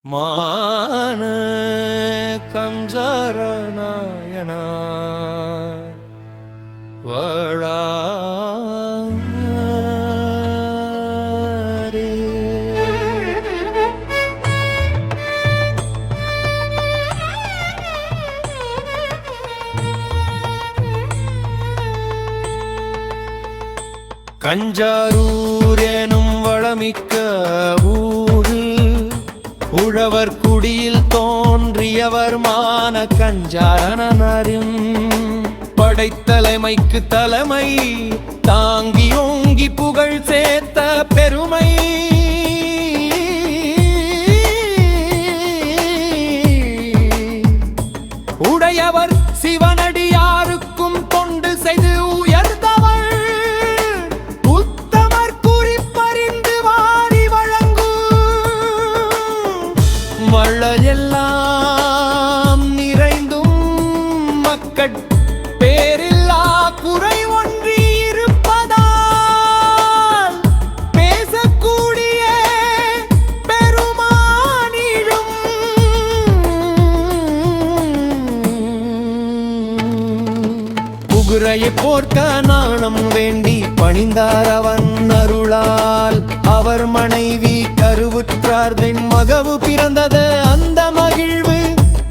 மான கஞ்சரநாயனா வழாரே. கஞ்சாரூர் எனும் வளமிக்க உழவர் குடியில் தோன்றியவர் மான கஞ்சாரணரின் படைத்தலைமைக்கு தலைமை தாங்கி ஓங்கி புகழ் சேர்த்த பெருமை உடையவர் சிவனடியாருக்கும் தொண்டு செய்து உயர்ந்தவர் உத்தமர் குறிப்பறிந்து வாரி வழங்கும் வள்ளலெல்லாம் நிறைந்தும் மக்கட் பேரில்லா குறை ஒன்றி இருப்பதால் பேசக்கூடிய பெருமானிலும் புகுரையை போர்க்க நாணம் வேண்டி பணிந்தார் அவன் அருளால் அவர் மனைவி கருவுற்றார் தென் மகவு பிறந்தது அந்த மகிழ்வு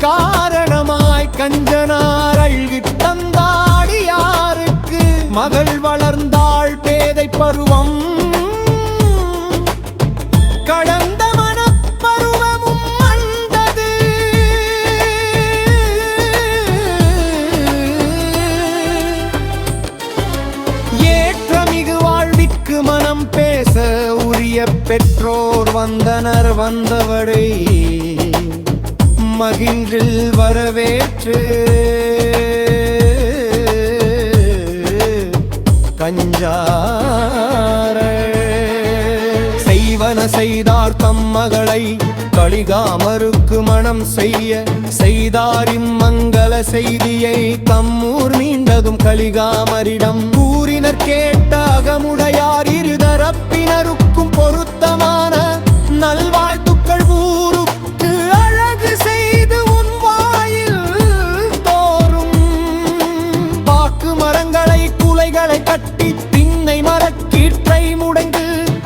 காரணமாய் கஞ்சனார் அழ்கி தந்தாடியாருக்கு மகள் வளர்ந்தாள் பேதை பருவம் கடந்த மனப்பருவமும் வந்தது ஏற்றமிகு வாழ்விற்கு மனம் பேச உரிய பெற்றோர் வந்தனர் வந்தவடை மகிழ்வில் வரவேற்று கஞ்சார செய்வன செய்தார் தம் மகளை கலிகாமருக்கு மனம் செய்தாரின் மங்கள செய்தியை தம்மூர் மீண்டதும் கலிகாமரிடம் கூறினர் கேட்ட அகமுடையார் இருதரப்பினருக்கும் பொருத்தமான நல்வாழ்த்துக்கள் ஊருக்கு அழகு செய்து உன் வாயில் தோறும் பாக்கு மரங்களை குலைகளை கட்டி திண்ணை மரக்கீற்றை முடைந்து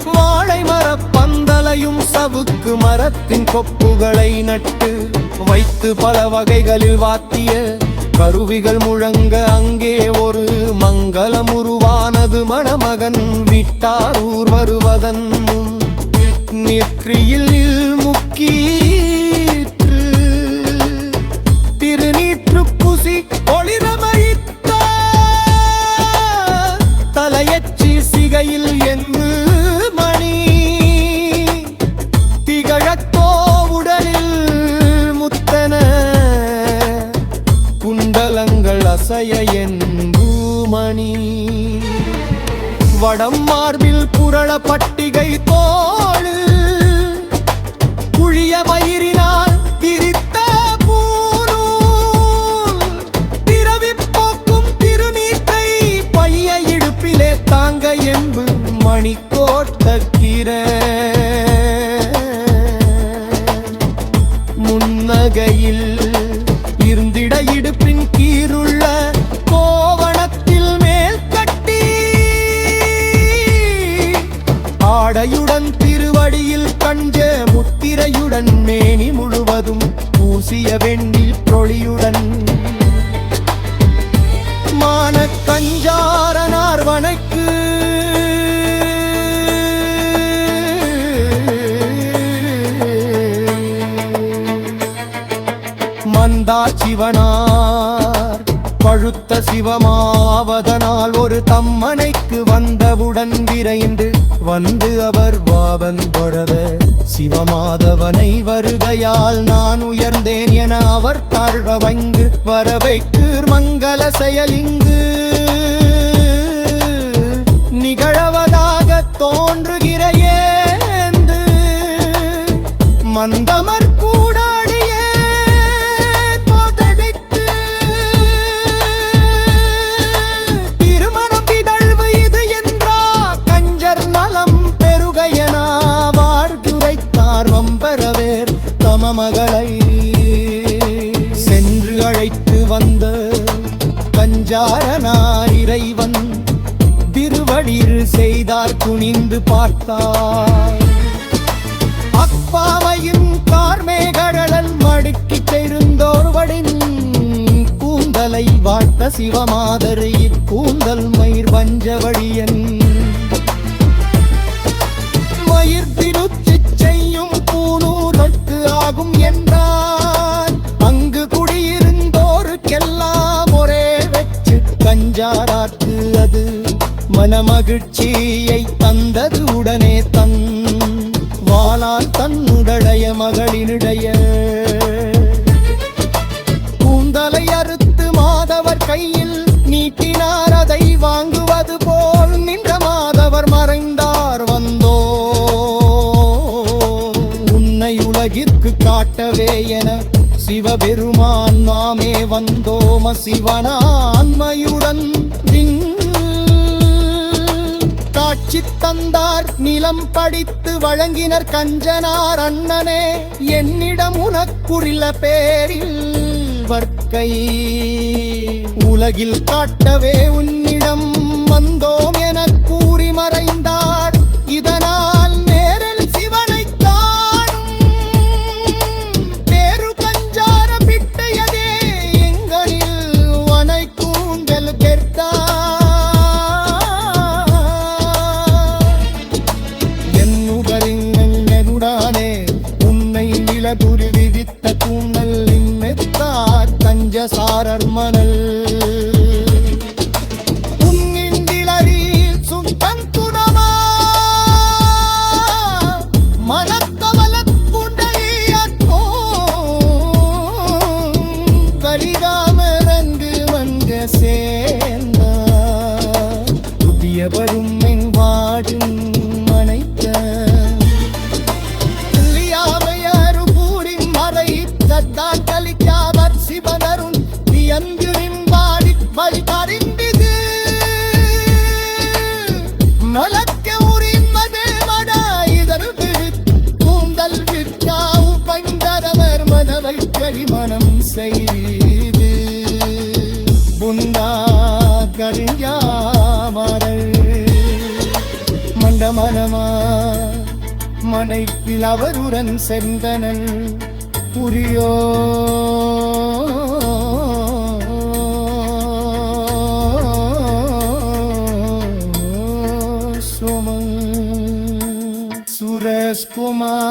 வாழை மரப்பந்தலையும் சவுக்கு மரத்தின் கொப்புகளை நட்டு வைத்து பல வகைகளில் வாத்திய கருவிகள் முழங்க அங்கே ஒரு மங்களம் உருவானது மணமகன் விட்டார் ஊர் வருவதன் நெற்றியில் முக்கீற்று திருநீற்று புசி ஒளிரமழித்த தலையச்சி சிகையில் என்று மணி திகழத்தோ உடலில் முத்தன குண்டலங்கள் அசைய என்பு மணி வடம் மார்பில் புரள பட்டிகை தோளு புழிய மயிரினால் திரித்த பூநூல் திரவி போக்கும் திருநீற்றை பைய இடுப்பிலே தாங்க என்பு மணி கோட்ட முன்னகையில் இருந்திட இடுப்பின் கீருள்ள கோவணத்தில் மேல் கட்டி ஆடையுடன் திருவடியில் கஞ்ச முத்திரையுடன் மேனி முழுவதும் பூசிய வெண்ணில் பொழியுடன் மான கஞ்சாரனார் வனைக்கு மந்தா சிவனார் பழுத்த சிவமாவதனால் ஒரு தம்மனைக்கு வந்தவுடன் விரைந்து வந்து அவர் வாவன் தொடர சிவமாதவனை வருகையால் நான் உயர்ந்தேன் என அவர் தாழ்வ வங்கு வரவைக்கு மங்கள செயலிங்கு நிகழவதாக தோன்றுகிற ஏந்து மந்தமர் கூடாடியே திருமணம் திகழ்வு இது என்றா கஞ்சர் நலம் பெருகையனா வாழ் மகளை சென்று அழைத்து வந்த கஞ்சாரனார் இறைவன் திருவடிர் செய்தார் துணிந்து பார்த்தார். அப்பாவையின் கார்மேகடல் மடுக்கி தெரிந்தோர்வடின் கூந்தலை வாழ்த்த சிவமாதர் இக்கூந்தல் மயிர் வஞ்சவழியன் மயிர் திருச்சி செய்யும் பூனூருக்கு ஆகும் என்றார். அங்கு குடியிருந்தோருக்கெல்லாம் ஒரே வெச்சு கஞ்சாராக்கு அது மனமகிழ்ச்சியை தந்தது. உடனே தன் வாளால் தன்னுடைய மகளினுடைய கூந்தலை அறுத்து மாதவர் கையில் நீட்டினார். அதை வாங்குவது போல் நின்ற மாதவர் மறைந்தார். வந்தோ உன்னை உலகிற்கு காட்டவே என சிவபெருமான் நாமே வந்தோம சிவனான்மையுடன் காட்சி தந்தார். நிலம் படித்து வழங்கினர் கஞ்சனார் அண்ணனே என்னிடம் உனக்குள்ள பேரில் வர்க்கை உலகில் காட்டவே உன்னிடம் வந்தோம் என கூறி மறைந்தார். இதனால் நேரில் சிவனை காணும் பேரு கஞ்சார பிட்டையதே எங்களில் வனை கூந்தல் கெர்த்தார். உன்னை நிலதுரி விதித்த தூணல் நின்மெத்தார் கஞ்சசாரர் மணல் உன்னிந்திலரில் சுத்தம் துணமா மனக்கவலத் புண்டையோ கரிகாமரங்கு வந்த சேர்ந்தார். புதிய வரும் என் வாடும் மனைத்த கலிக்காவர் சிவனருண் வியந்திரின் வாடி வழி பறிந்திது நலக்க உரிமதே வடா இதரு கூந்தல் விற்காவு பண்டரவர் மனவை கரிமணம் செய்து புந்தா கரிஞ்சாமரல் மண்டமனமா மனைப்பில் அவருடன் சென்றனல் புரியோ சுமன் சுரேஷ்குமார்